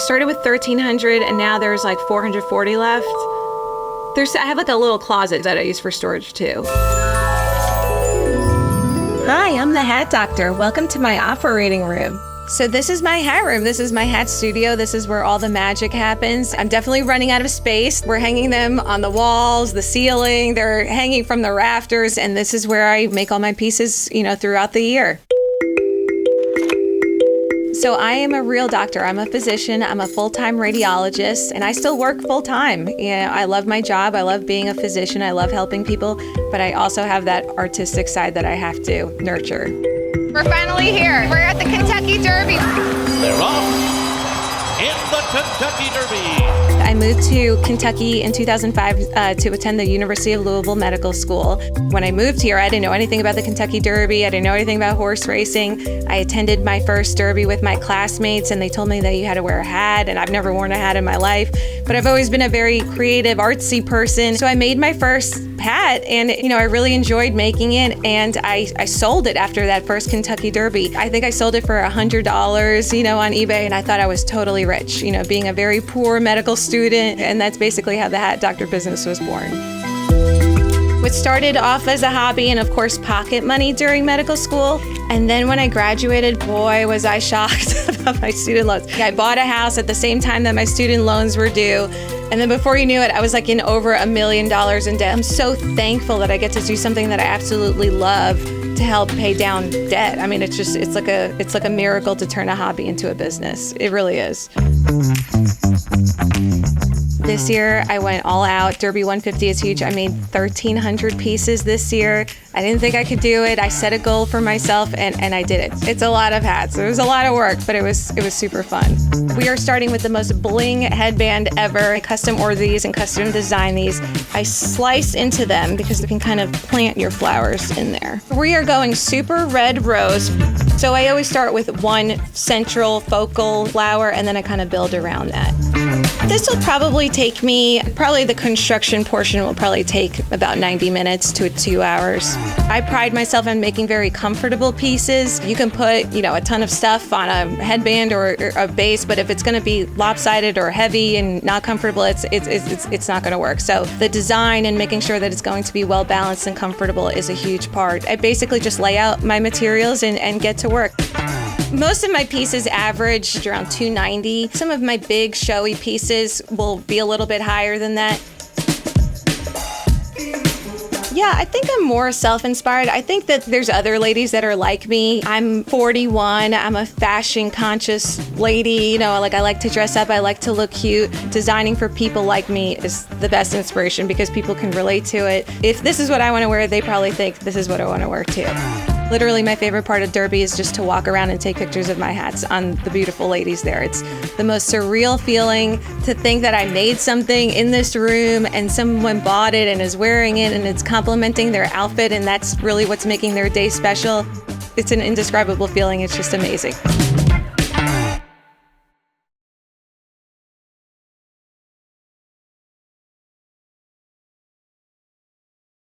started with 1,300 and now there's like 440 left. I have like a little closet that I use for storage too. Hi, I'm the Hat Doctor. Welcome to my operating room. So this is my hat room. This is my hat studio. This is where all the magic happens. I'm definitely running out of space. We're hanging them on the walls, the ceiling. They're hanging from the rafters. And this is where I make all my pieces, throughout the year. So I am a real doctor. I'm a physician. I'm a full-time radiologist, and I still work full-time. I love my job. I love being a physician. I love helping people, but I also have that artistic side that I have to nurture. We're finally here. We're at the Kentucky Derby. They're off in the Kentucky Derby. I moved to Kentucky in 2005 to attend the University of Louisville Medical School. When I moved here, I didn't know anything about the Kentucky Derby. I didn't know anything about horse racing. I attended my first Derby with my classmates, and they told me that you had to wear a hat, and I've never worn a hat in my life. But I've always been a very creative, artsy person. So I made my first hat, and I really enjoyed making it, and I sold it after that first Kentucky Derby. I think I sold it for $100, on eBay, and I thought I was totally rich, being a very poor medical student, and that's basically how the Hat Doctor business was born. What started off as a hobby and of course pocket money during medical school, and then when I graduated, boy, was I shocked about my student loans. I bought a house at the same time that my student loans were due. And then before you knew it, I was like in over $1 million in debt. I'm so thankful that I get to do something that I absolutely love to help pay down debt. I mean, it's like a miracle to turn a hobby into a business. It really is. This year, I went all out. Derby 150 is huge. I made 1,300 pieces this year. I didn't think I could do it. I set a goal for myself, and I did it. It's a lot of hats. It was a lot of work, but it was super fun. We are starting with the most bling headband ever. I custom order these and custom design these. I slice into them because you can kind of plant your flowers in there. We are going super red rose. So I always start with one central focal flower, and then I kind of build around that. This will probably take me, the construction portion will probably take about 90 minutes to 2 hours. I pride myself on making very comfortable pieces. You can put, a ton of stuff on a headband or a base, but if it's going to be lopsided or heavy and not comfortable, it's not going to work. So the design and making sure that it's going to be well balanced and comfortable is a huge part. I basically just lay out my materials and get to work. Most of my pieces average around $290. Some of my big showy pieces will be a little bit higher than that. Yeah, I think I'm more self-inspired. I think that there's other ladies that are like me. I'm 41. I'm a fashion-conscious lady. I like to dress up. I like to look cute. Designing for people like me is the best inspiration because people can relate to it. If this is what I want to wear, they probably think this is what I want to wear too. Literally, my favorite part of Derby is just to walk around and take pictures of my hats on the beautiful ladies there. It's the most surreal feeling to think that I made something in this room and someone bought it and is wearing it and it's complimenting their outfit, and that's really what's making their day special. It's an indescribable feeling. It's just amazing.